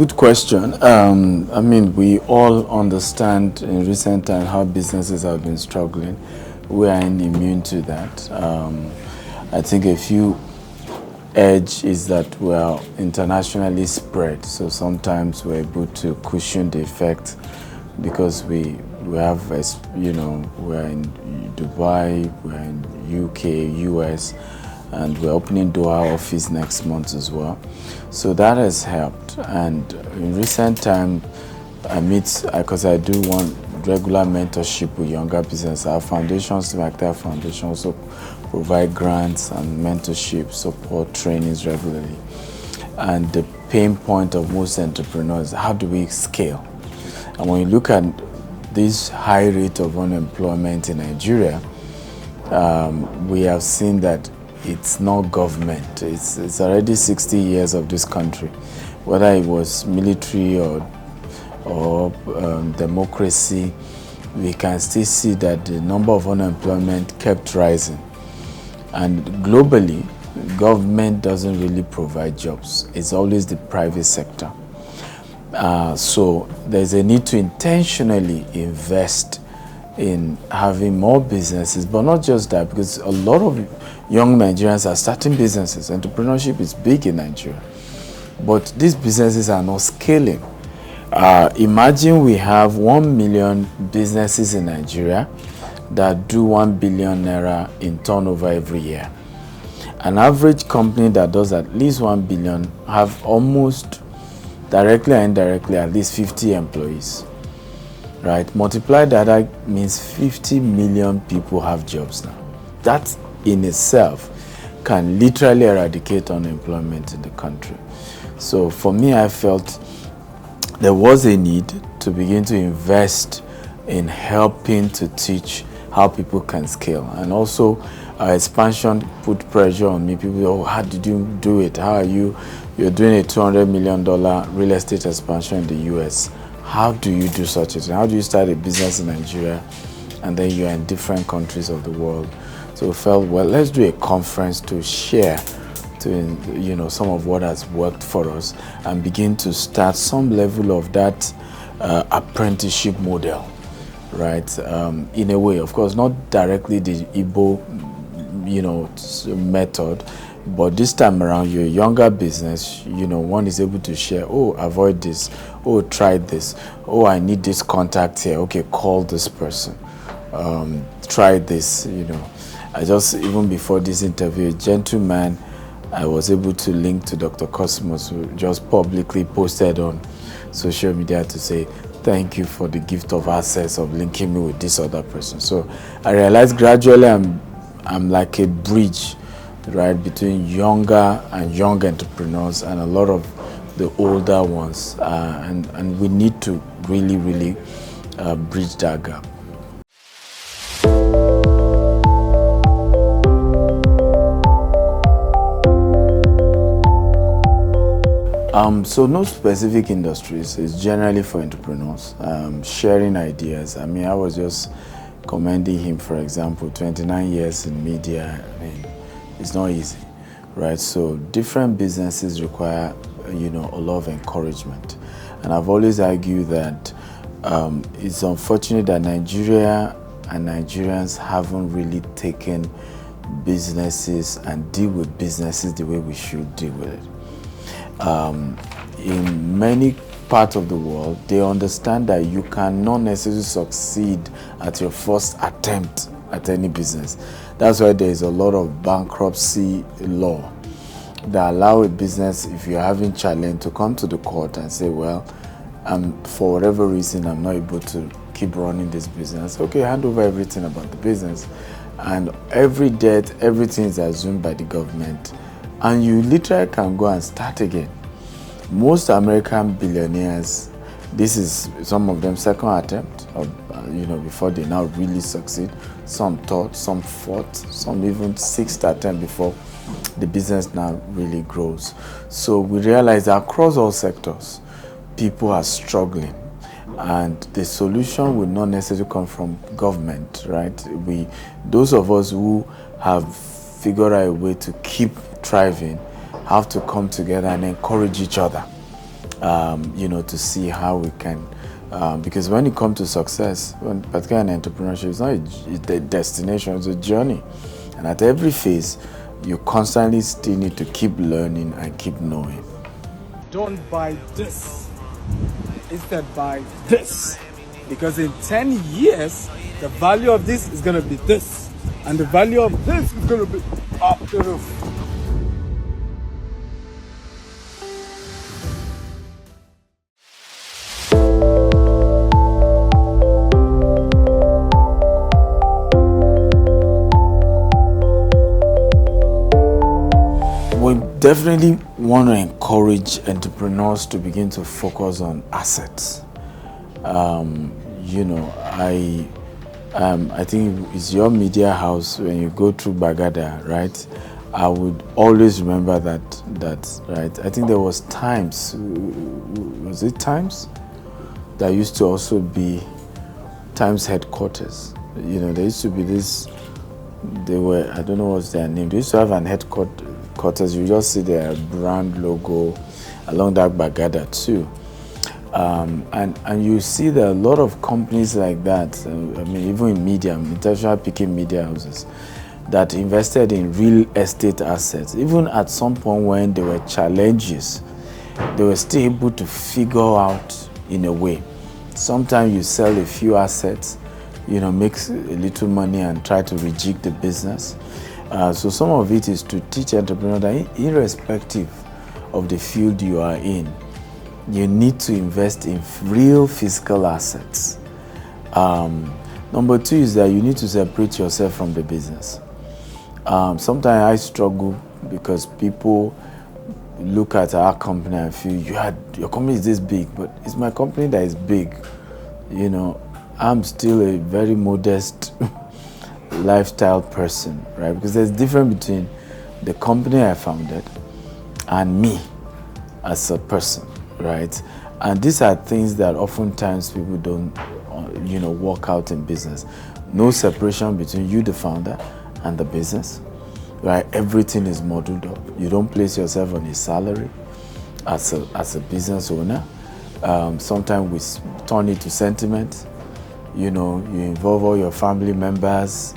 Good question. I mean, we all understand in recent times how businesses have been struggling. We aren't immune to that. I think a few edge is that we are internationally spread, so sometimes we're able to cushion the effect because we have, we're in Dubai, we're in UK, US, and we're opening Doha office next month as well. So that has helped. And in recent time, because I do want regular mentorship with younger business. Our foundations, like that foundation, also provide grants and mentorship, support trainings regularly. And the pain point of most entrepreneurs, how do we scale? And when you look at this high rate of unemployment in Nigeria, we have seen that it's not government. It's already 60 years of this country, whether it was military or democracy. We can still see that the number of unemployment kept rising. And globally, government doesn't really provide jobs. It's always the private sector. So there's a need to intentionally invest in having more businesses, but not just that, because a lot of young Nigerians are starting businesses. Entrepreneurship is big in Nigeria, but these businesses are not scaling. Imagine we have 1 million businesses in Nigeria that do 1 billion naira in turnover every year. An average company that does at least 1 billion have almost directly and indirectly at least 50 employees, right? Multiply that means 50 million people have jobs now. That in itself can literally eradicate unemployment in the country. So for me, I felt there was a need to begin to invest in helping to teach how people can scale. And also our expansion put pressure on me. People, oh, how did you do it? How are you're doing a $200 million real estate expansion in the US. How do you do such a thing? How do you start a business in Nigeria and then you're in different countries of the world? So we felt, well, let's do a conference to share some of what has worked for us and begin to start some level of that apprenticeship model, right? In a way, of course, not directly the Igbo, method, but this time around, you're a younger business, one is able to share, oh, avoid this, oh, try this, oh, I need this contact here, okay, call this person, try this, I just, even before this interview, a gentleman I was able to link to Dr. Cosmos, who just publicly posted on social media to say, thank you for the gift of access of linking me with this other person. So I realized gradually I'm like a bridge, right, between younger and young entrepreneurs and a lot of the older ones. And we need to really, really bridge that gap. So no specific industries. It's generally for entrepreneurs, sharing ideas. I mean, I was just commending him, for example, 29 years in media. I mean, it's not easy, right? So different businesses require, a lot of encouragement. And I've always argued that it's unfortunate that Nigeria and Nigerians haven't really taken businesses and deal with businesses the way we should deal with it. In many parts of the world, they understand that you cannot necessarily succeed at your first attempt at any business. That's why there is a lot of bankruptcy law that allow a business, if you're having challenge, to come to the court and say, well, for whatever reason, I'm not able to keep running this business. Okay, hand over everything about the business. And every debt, everything is assumed by the government. And you literally can go and start again. Most American billionaires, this is some of them second attempt, before they now really succeed. Some third, some fourth, some even sixth attempt before the business now really grows. So we realize that across all sectors, people are struggling. And the solution will not necessarily come from government, right? Those of us who have figured out a way to keep thriving have to come together and encourage each other, you know, to see how we can, because when it comes to success, particularly in entrepreneurship, it's not a destination, it's a journey. And at every phase, you constantly still need to keep learning and keep knowing. Don't buy this. Instead, buy this. Because in 10 years, the value of this is going to be this. And the value of this is going to be up the roof. We definitely want to encourage entrepreneurs to begin to focus on assets. You know, I think it's your media house when you go through Bagada, right? I would always remember that, right? I think there was Times, was it Times? That used to also be Times headquarters. You know, there used to be this, they were, I don't know what's their name, they used to have an headquarters, you just see their brand logo along that Bagada too. And you see that a lot of companies like that, I mean, even in media, international picking media houses, that invested in real estate assets, even at some point when there were challenges, they were still able to figure out in a way. Sometimes you sell a few assets, you know, makes a little money and try to rejig the business. So some of it is to teach entrepreneurs that irrespective of the field you are in, you need to invest in real physical assets. Number two is that you need to separate yourself from the business. Sometimes I struggle because people look at our company and feel your company is this big, but it's my company that is big. You know, I'm still a very modest lifestyle person, right? Because there's a difference between the company I founded and me as a person, right? And these are things that oftentimes people don't, you know, work out in business. No separation between you, the founder, and the business, right? Everything is modeled up. You don't place yourself on a salary as a business owner. Sometimes we turn it to sentiment. You know, you involve all your family members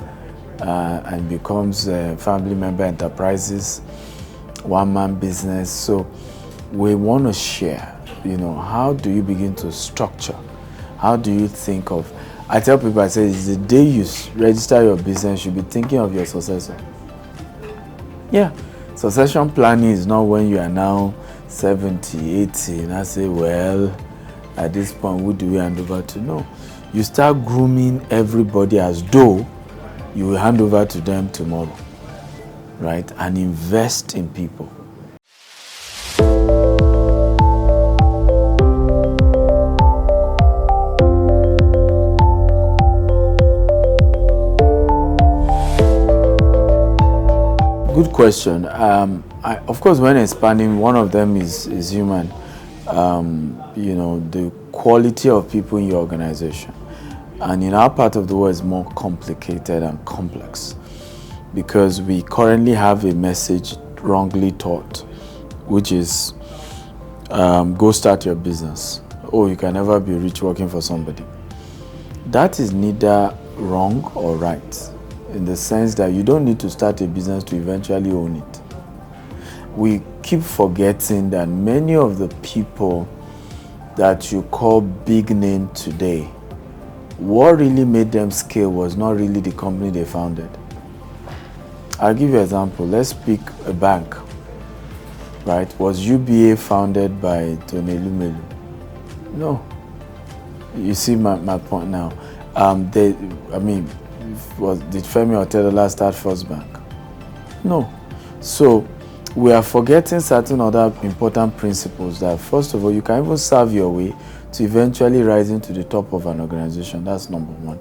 and becomes family member enterprises, one-man business. So we want to share, you know, how do you begin to structure? How do you think of, I tell people, I say, it's the day you register your business, you should be thinking of your successor. Yeah, succession planning is not when you are now 70, 80, and I say, well, at this point, who do we hand over to? No. You start grooming everybody as though you will hand over to them tomorrow, right? And invest in people. Good question. Of course, when expanding, one of them is human. You know, the quality of people in your organization. And in our part of the world, it's more complicated and complex because we currently have a message wrongly taught, which is go start your business. Oh, you can never be rich working for somebody. That is neither wrong or right, in the sense that you don't need to start a business to eventually own it. We keep forgetting that many of the people that you call big name today, what really made them scale was not really the company they founded. I'll give you an example. Let's pick a bank, right? Was UBA founded by Tony Lumelu? No. You see my point now. Did Femi Otedola start First Bank? No. So we are forgetting certain other important principles that, first of all, you can even serve your way to eventually rising to the top of an organization. That's number one.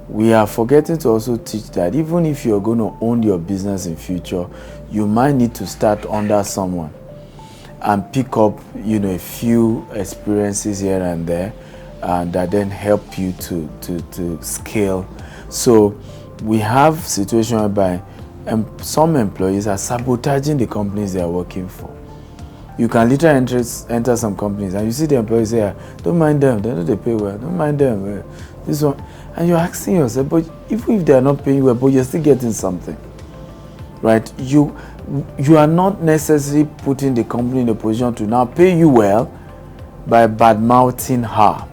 We are forgetting to also teach that even if you're going to own your business in future, you might need to start under someone and pick up, you know, a few experiences here and there that then help you to scale. So we have situations whereby some employees are sabotaging the companies they are working for. You can literally enter some companies and you see the employees say, "Ah, don't mind them, they know they pay well, don't mind them, this one." And you're asking yourself, but even if they are not paying well, but you're still getting something, right? You are not necessarily putting the company in a position to now pay you well by bad-mouthing her.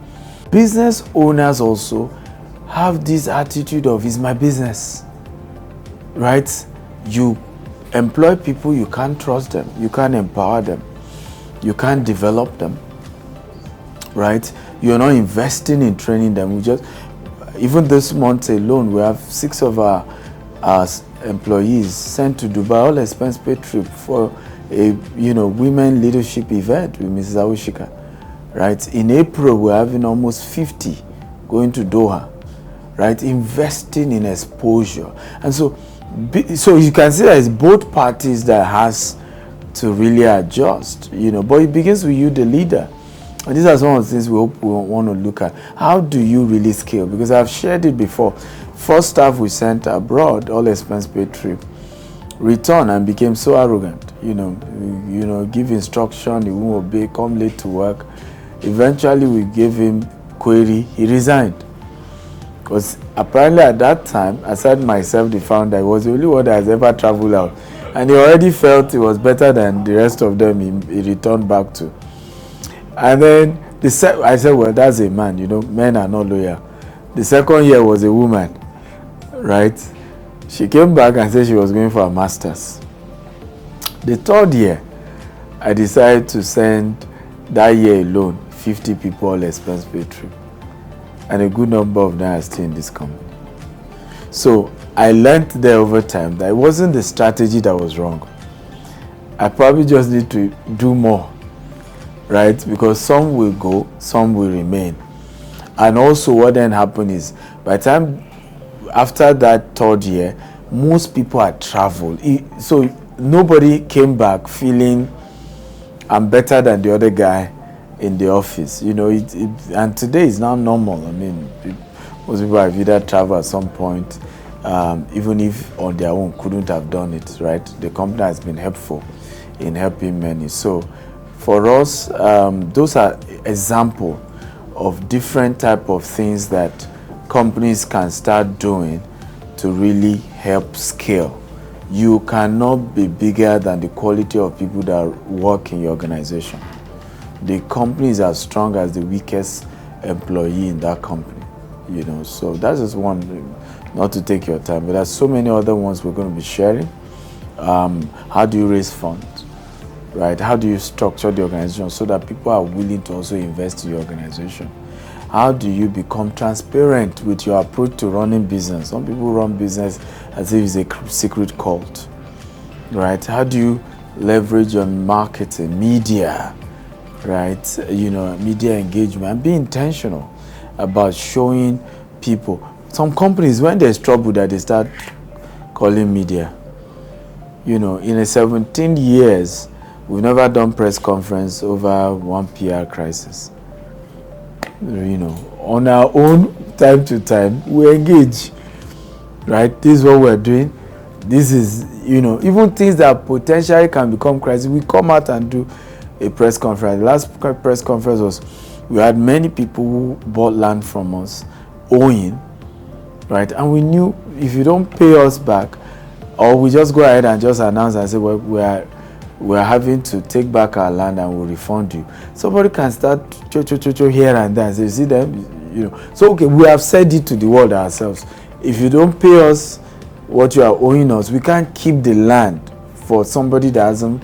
Business owners also have this attitude of, it's my business, right? You employ people, you can't trust them, you can't empower them, you can't develop them, right? You're not investing in training them. We just, even this month alone, we have 6 of our employees sent to Dubai, all expense paid trip for a women leadership event with Mrs. Awushika, right? In April, we're having almost 50 going to Doha, right? Investing in exposure. And so you can see that it's both parties that has to really adjust, but it begins with you, the leader. And these are some of the things we hope we want to look at. How do you really scale? Because I've shared it before. First staff we sent abroad, all expense paid trip, returned and became so arrogant. Give instruction, he won't obey, come late to work. Eventually we gave him query, he resigned. Because apparently at that time, aside myself, the founder, he was the only one that has ever traveled out. And he already felt it was better than the rest of them he returned back to. And then I said, well, that's a man, men are not loyal. The second year was a woman, right? She came back and said she was going for a master's. The third year, I decided to send that year alone 50 people all expense paid trip. And a good number of them are still in this company. So I learned there over time that it wasn't the strategy that was wrong. I probably just need to do more, right? Because some will go, some will remain. And also what then happened is, by the time after that third year, most people had traveled. So nobody came back feeling I'm better than the other guy in the office. And today is now normal. I mean, most people have either traveled at some point, even if on their own couldn't have done it, right? The company has been helpful in helping many. So for us, those are examples of different type of things that companies can start doing to really help scale. You cannot be bigger than the quality of people that work in your organization. The company is as strong as the weakest employee in that company, So that's just one, not to take your time, but there's so many other ones we're going to be sharing. How do you raise funds, right? How do you structure the organization so that people are willing to also invest in your organization? How do you become transparent with your approach to running business? Some people run business as if it's a secret cult, right? How do you leverage your marketing, media, right? Media engagement, and be intentional about showing people. Some companies, when there's trouble, that they start calling media. In 17 years, we've never done press conference over one PR crisis. On our own, time to time, we engage, right? This is what we're doing. This is, even things that potentially can become crisis, we come out and do a press conference. The last press conference was, we had many people who bought land from us, owing, right? And we knew if you don't pay us back, or we just go ahead and just announce and say, well, we're having to take back our land and we'll refund you. Somebody can start here and there and say, see them, So, okay, we have said it to the world ourselves. If you don't pay us what you are owing us, we can't keep the land for somebody that hasn't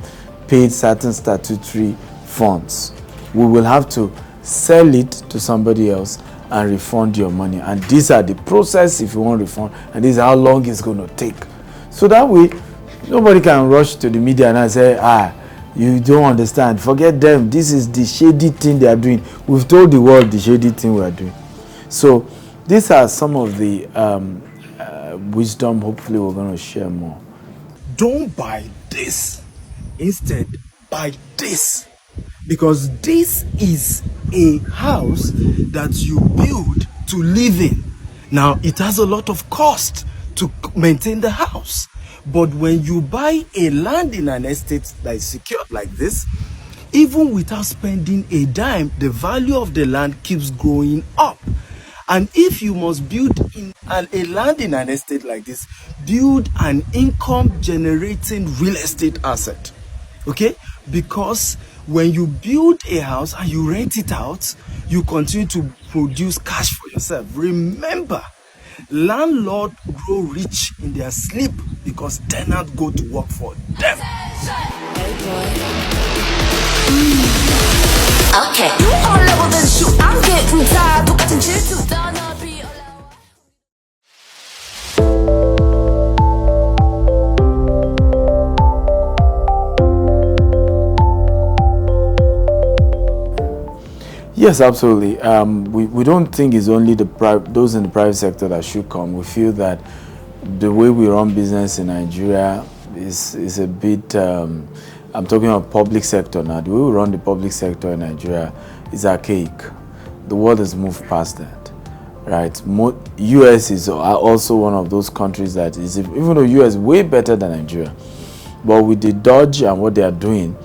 paid certain statutory funds. We will have to sell it to somebody else and refund your money. And these are the process if you want refund, and this is how long it's going to take. So that way, nobody can rush to the media and say, you don't understand, forget them, this is the shady thing they are doing. We've told the world the shady thing we are doing. So these are some of the wisdom hopefully we're going to share more. Don't buy this. Instead, buy this. Because this is a house that you build to live in. Now, it has a lot of cost to maintain the house. But when you buy a land in an estate that is secured like this, even without spending a dime, the value of the land keeps going up. And if you must build a land in an estate like this, build an income generating real estate asset. Okay? Because when you build a house and you rent it out, you continue to produce cash for yourself. Remember, landlords grow rich in their sleep because tenants go to work for them. Okay, you on level then shoot. I'm getting tired. 똑같은 질투 떠나비 Yes, absolutely. We don't think it's only those in the private sector that should come. We feel that the way we run business in Nigeria is a bit, I'm talking about public sector now. The way we run the public sector in Nigeria is archaic. The world has moved past that, right? US is also one of those countries that is, even though US is way better than Nigeria, but with the Dodge and what they are doing,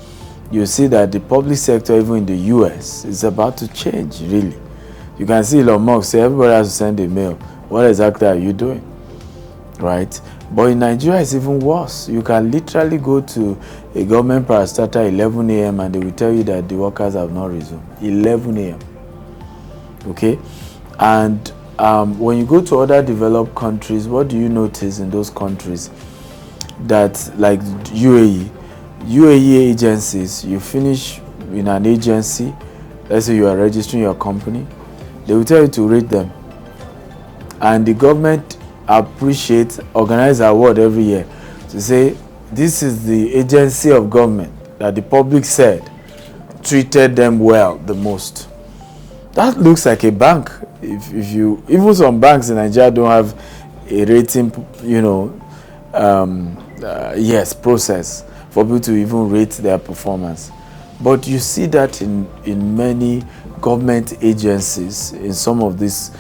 you see that the public sector, even in the US, is about to change, really. You can see Elon Musk say, everybody has to send a mail. What exactly are you doing? Right? But in Nigeria, it's even worse. You can literally go to a government parastatal 11 a.m. and they will tell you that the workers have not resumed. 11 a.m. Okay? And when you go to other developed countries, what do you notice in those countries? That, like UAE agencies, you finish in an agency, let's say you are registering your company, they will tell you to rate them. And the government organize award every year to say, this is the agency of government that the public said treated them well the most. That looks like a bank. If you, even some banks in Nigeria don't have a rating, process for people to even rate their performance. But you see that in many government agencies in some of these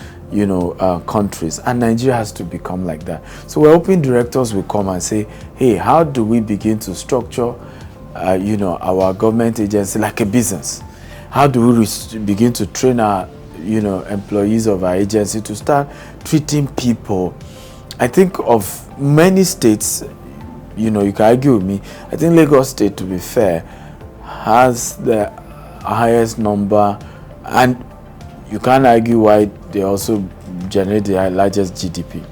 countries, and Nigeria has to become like that. So we're hoping directors will come and say, hey, how do we begin to structure our government agency like a business? How do we begin to train our employees of our agency to start treating people? I think of many states, you can argue with me, I think Lagos State, to be fair, has the highest number, and you can't argue why they also generate the largest GDP,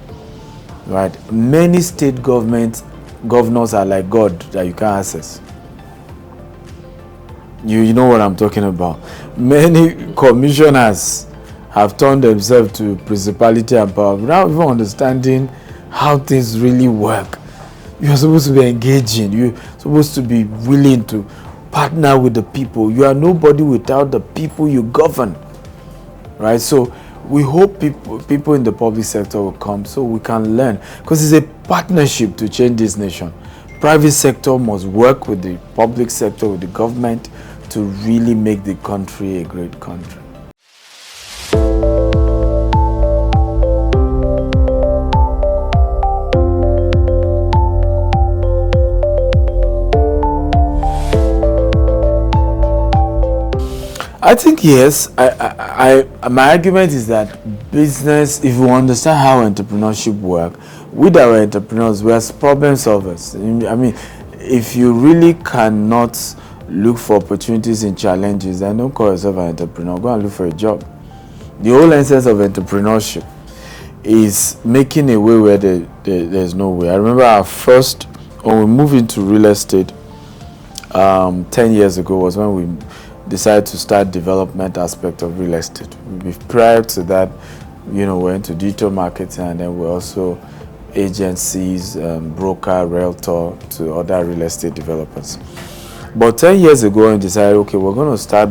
right? Many state governors are like God that you can't access. You know what I'm talking about. Many commissioners have turned themselves to principality and power without even understanding how things really work. You're supposed to be engaging. You're supposed to be willing to partner with the people. You are nobody without the people you govern, right? So we hope people in the public sector will come so we can learn, because it's a partnership to change this nation. Private sector must work with the public sector, with the government, to really make the country a great country. I think yes. My argument is that business, if you understand how entrepreneurship works, with our entrepreneurs, we are problem solvers. I mean, if you really cannot look for opportunities in challenges, then don't call yourself an entrepreneur. Go and look for a job. The whole essence of entrepreneurship is making a way where there's no way. I remember when we moved into real estate 10 years ago was when we decided to start development aspect of real estate. Prior to that, we went into digital marketing, and then we also agencies, broker, realtor to other real estate developers. But 10 years ago, we decided, okay, we're going to start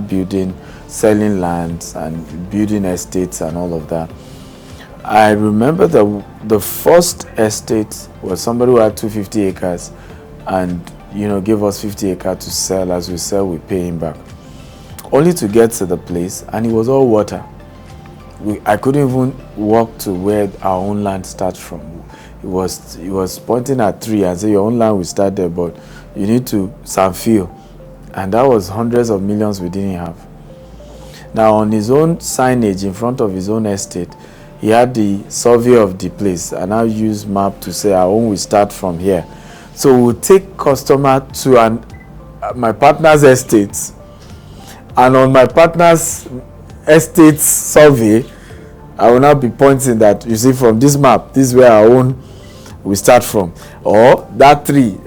selling lands and building estates and all of that. I remember the first estate was somebody who had 250 acres and, gave us 50 acres to sell. As we sell, we pay him back. Only to get to the place, and it was all water. I couldn't even walk to where our own land starts from. He was pointing at 3 and say, your own land will start there, but you need to some field. And that was hundreds of millions we didn't have. Now, on his own signage in front of his own estate, he had the survey of the place, and I use map to say our own will start from here. So we'll take customer to my partner's estate, and on my partner's estate survey, I will now be pointing that, you see, from this map, this is where our own will start from, or that tree,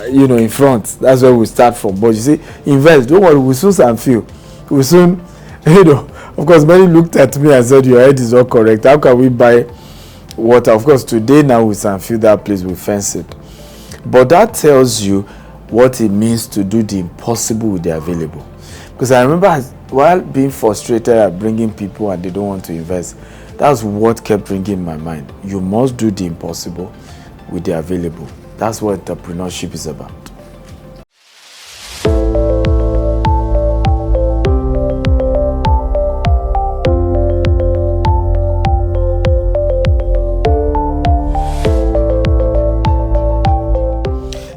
in front, that's where we start from. But you see, invest, don't worry, we'll soon feel, we'll soon, of course, many looked at me and said, your head is not correct. How can we buy water? Of course, today now we feel that place, we fence it. But that tells you what it means to do the impossible with the available. Because I remember while being frustrated at bringing people and they don't want to invest, that's what kept ringing in my mind. You must do the impossible with the available. That's what entrepreneurship is about.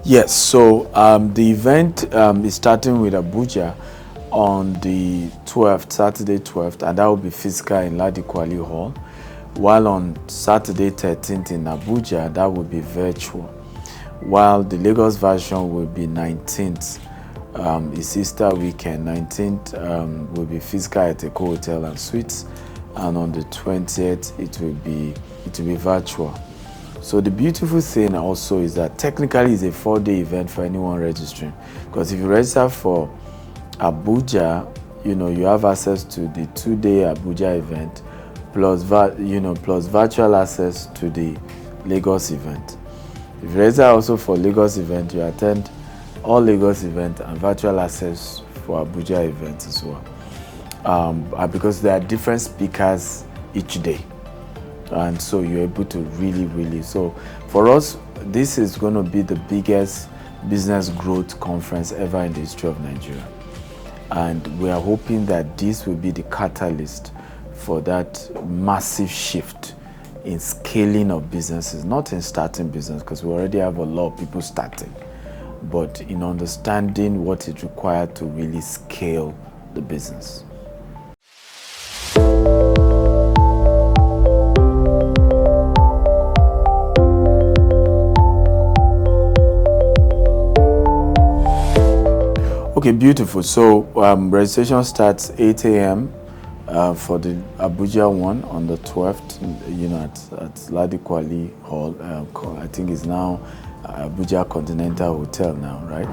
Yes, so the event is starting with Abuja on the 12th, Saturday 12th, and that will be physical in Ladi Kwali Hall, while on Saturday 13th in Abuja, that will be virtual, while the Lagos version will be 19th. It's Easter weekend. 19th will be physical at Eco Hotel and Suites, and on the 20th it will be virtual. So the beautiful thing also is that technically it's a 4-day event for anyone registering, because if you register for Abuja, you have access to the 2-day Abuja event plus virtual access to the Lagos event. If you register also for Lagos event, you attend all Lagos event and virtual access for Abuja events as well. Because there are different speakers each day. And so you're able to really, so for us, this is going to be the biggest business growth conference ever in the history of Nigeria. And we are hoping that this will be the catalyst for that massive shift in scaling of businesses, not in starting business, because we already have a lot of people starting, but in understanding what is required to really scale the business. Okay, beautiful. So registration starts 8 a.m. For the Abuja one on the 12th, at Ladi Kwali Hall. I think it's now Abuja Continental Hotel now, right?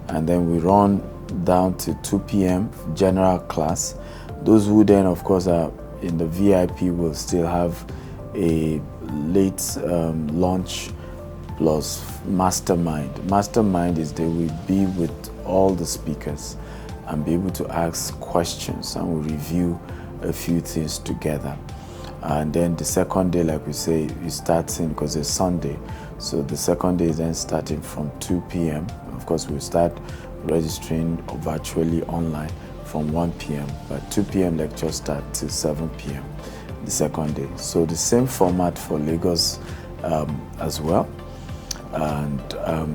And then we run down to 2 p.m. general class. Those who then, of course, are in the VIP will still have a late lunch plus mastermind. Mastermind is they will be with all the speakers and be able to ask questions, and we'll review a few things together. And then the second day, like we say, it starts in, because it's Sunday, so the second day is then starting from 2 p.m. Of course, we'll start registering virtually online from 1 p.m. But 2 p.m. lecture start till 7 p.m. the second day. So the same format for Lagos as well. And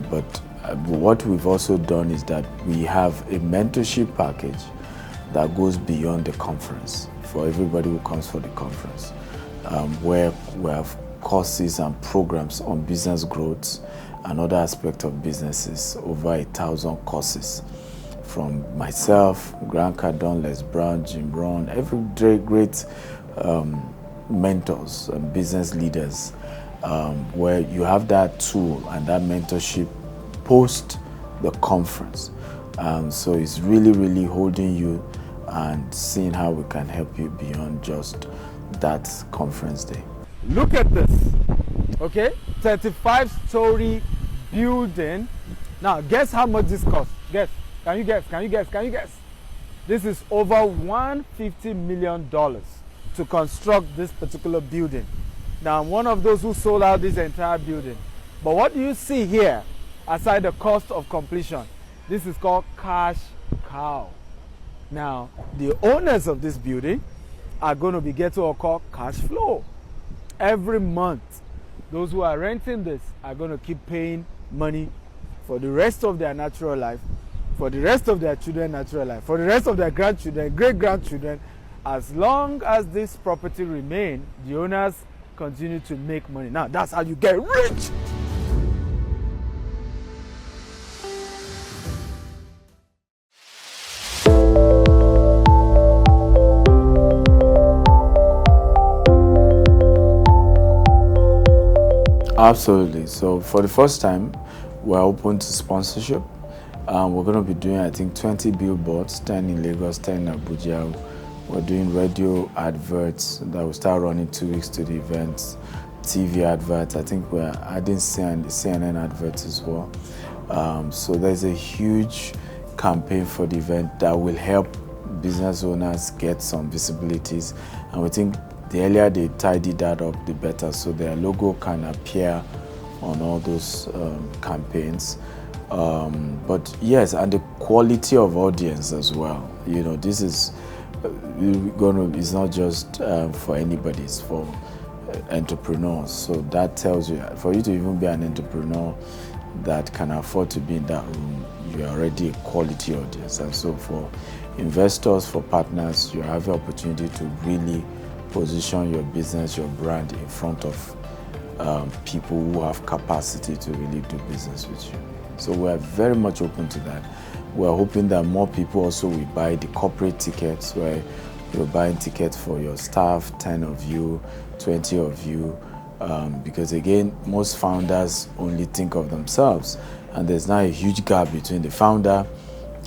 but what we've also done is that we have a mentorship package that goes beyond the conference for everybody who comes for the conference, where we have courses and programs on business growth and other aspects of businesses, over 1,000 courses from myself, Grant Cardone, Les Brown, Jim Brown, every great mentors and business leaders, where you have that tool and that mentorship post the conference. So it's really holding you and seeing how we can help you beyond just that conference day. Look at this, okay? 35-story building. Now, guess how much this costs? Guess. Can you guess? This is over $150 million to construct this particular building. Now, I'm one of those who sold out this entire building. But what do you see here, aside the cost of completion? This is called cash cow. Now, the owners of this building are going to be getting what called cash flow. Every month, those who are renting this are going to keep paying money for the rest of their natural life for the rest of their children natural life, for the rest of their grandchildren, great-grandchildren. As long as this property remain, the owners continue to make money. Now, that's how you get rich. Absolutely. So for the first time, we're open to sponsorship. We're going to be doing, I think, 20 billboards, 10 in Lagos, 10 in Abuja. We're doing radio adverts that will start running 2 weeks to the events, TV adverts. I think we're adding CNN adverts as well. So there's a huge campaign for the event that will help business owners get some visibilities. And we think the earlier they tidy that up, the better, so their logo can appear on all those campaigns. But yes, and the quality of audience as well. You know, this is it's not just for anybody, it's for entrepreneurs. So that tells you, for you to even be an entrepreneur that can afford to be in that room, you're already a quality audience. And so for investors, for partners, you have the opportunity to really position your business, your brand in front of people who have capacity to really do business with you. So we're very much open to that. We're hoping that more people also will buy the corporate tickets, where you're buying tickets for your staff, 10 of you, 20 of you, because again, most founders only think of themselves, and there's now a huge gap between the founder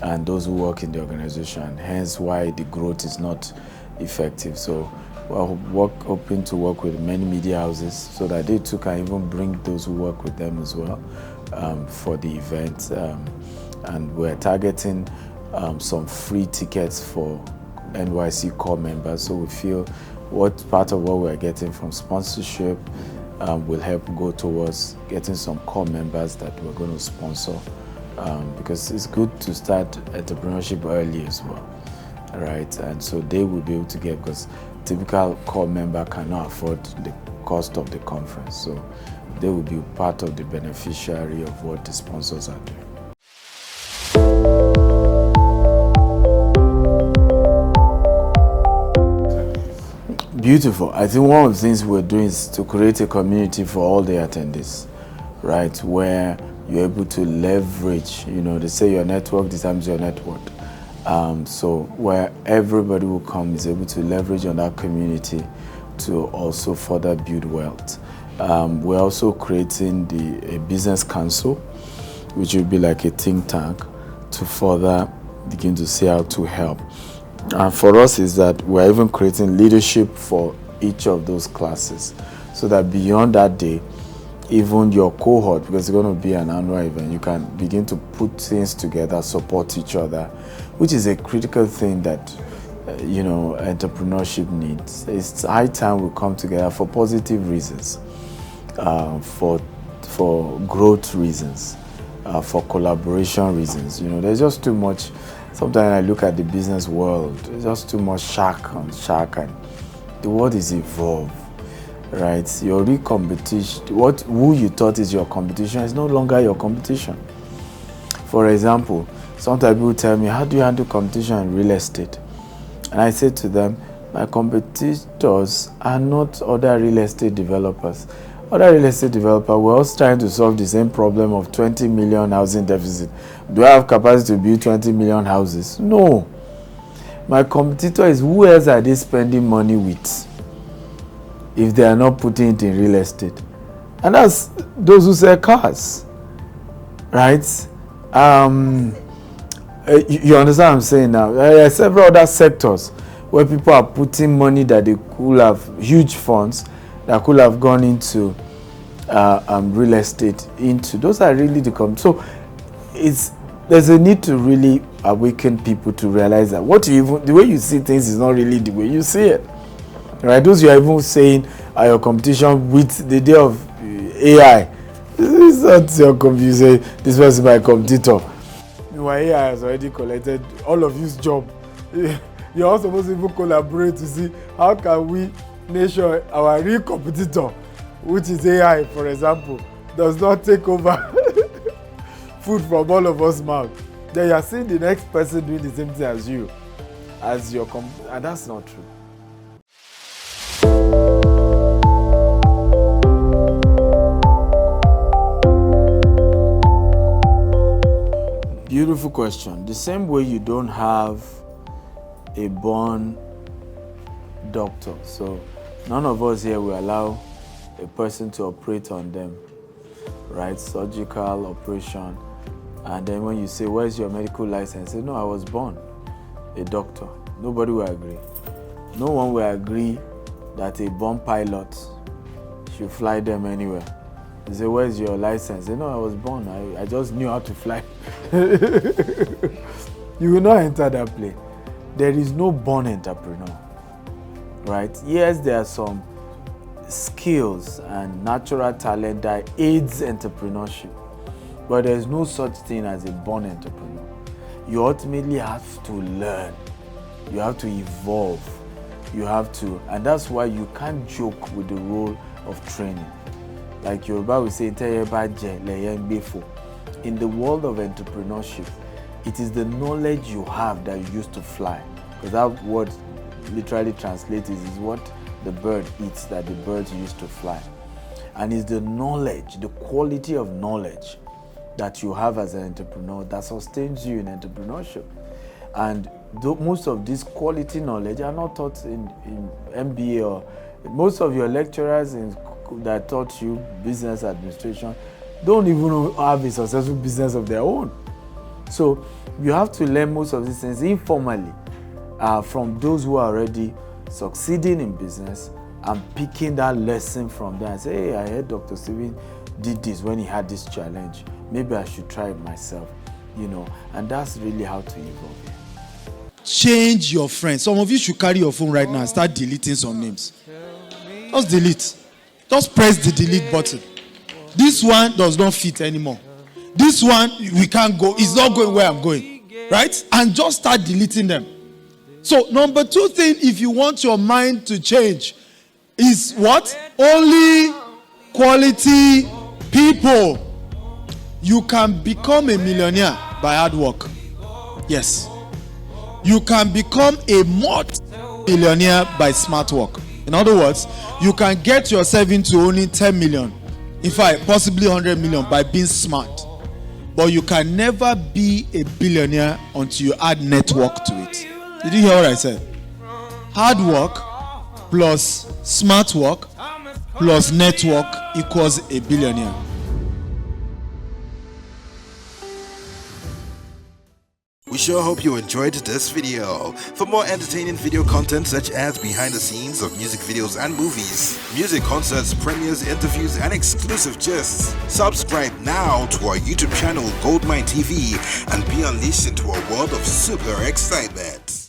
and those who work in the organization, hence why the growth is not effective. So we're hoping to work with many media houses so that they too can even bring those who work with them as well for the event. And we're targeting some free tickets for NYC core members. So we feel what part of what we're getting from sponsorship will help go towards getting some core members that we're going to sponsor, because it's good to start entrepreneurship early as well, right? And so they will be able to get, because typical core member cannot afford the cost of the conference. So they will be part of the beneficiary of what the sponsors are doing. Beautiful. I think one of the things we're doing is to create a community for all the attendees, right? Where you're able to leverage, you know, they say your network determines your net worth. So where everybody will come is able to leverage on that community to also further build wealth. We're also creating a business council, which will be like a think tank to further begin to see how to help. And for us is that we're even creating leadership for each of those classes, so that beyond that day, even your cohort, because it's going to be an annual event, you can begin to put things together, support each other, which is a critical thing that you know, entrepreneurship needs. It's high time we come together for positive reasons, for growth reasons, for collaboration reasons. You know, there's just too much. Sometimes I look at the business world, there's just too much shark on shark, and the world is evolved, right? Your real competition, who you thought is your competition is no longer your competition. For example, sometimes people tell me, how do you handle competition in real estate? And I say to them, my competitors are not other real estate developers. Other real estate developers, we're also trying to solve the same problem of 20 million housing deficit. Do I have capacity to build 20 million houses? No. My competitor is who else are they spending money with if they are not putting it in real estate? And that's those who sell cars, right? You understand what I'm saying now? There are several other sectors where people are putting money that they could have, huge funds that could have gone into real estate into. Those are really the so there's a need to really awaken people to realize that the way you see things is not really the way you see it, right? Those you are even saying are your competition with the day of AI. This is not your competition. This was my competitor. Meanwhile, AI has already collected all of you's job. You're also supposed to even collaborate to see how can we make sure our real competitor, which is AI, for example, does not take over food from all of us mouth. then you are seeing the next person doing the same thing as you, as your and that's not true. Beautiful question. The same way you don't have a born doctor, so none of us here will allow a person to operate on them, right? Surgical operation. And then when you say, where's your medical license? Say, no, I was born a doctor. Nobody will agree. No one will agree that a born pilot should fly them anywhere. They say, where's your license? Say, no, I was born. I just knew how to fly. You will not enter that plane. There is no born entrepreneur, right? Yes, there are some skills and natural talent that aids entrepreneurship, but there's no such thing as a born entrepreneur. You ultimately have to learn. You have to evolve. You have to, and that's why you can't joke with the role of training. Like Yoruba will say, in the world of entrepreneurship, it is the knowledge you have that you use to fly. Because that word literally translates is what the bird eats that the birds use to fly. And it's the knowledge, the quality of knowledge that you have as an entrepreneur that sustains you in entrepreneurship. And most of this quality knowledge are not taught in MBA, or most of your lecturers that taught you business administration don't even have a successful business of their own. So you have to learn most of these things informally from those who are already succeeding in business and picking that lesson from them and say, hey, I heard Dr. Steven did this when he had this challenge. Maybe I should try it myself, and that's really how to evolve. Change your friends. Some of you should carry your phone right now and start deleting some names. Just delete. Just press the delete button. This one does not fit anymore. This one, we can't go. It's not going where I'm going. Right? And just start deleting them. So, number 2 thing, if you want your mind to change, is what? Only quality people. You can become a millionaire by hard work. Yes. You can become a multi-millionaire by smart work. In other words, you can get yourself into only 10 million. In fact, possibly 100 million by being smart. But you can never be a billionaire until you add network to it. Did you hear what I said? Hard work plus smart work plus network equals a billionaire. We sure hope you enjoyed this video. For more entertaining video content such as behind the scenes of music videos and movies, music concerts, premieres, interviews, and exclusive gists, subscribe now to our YouTube channel Goldmynetv and be unleashed into a world of super excitement.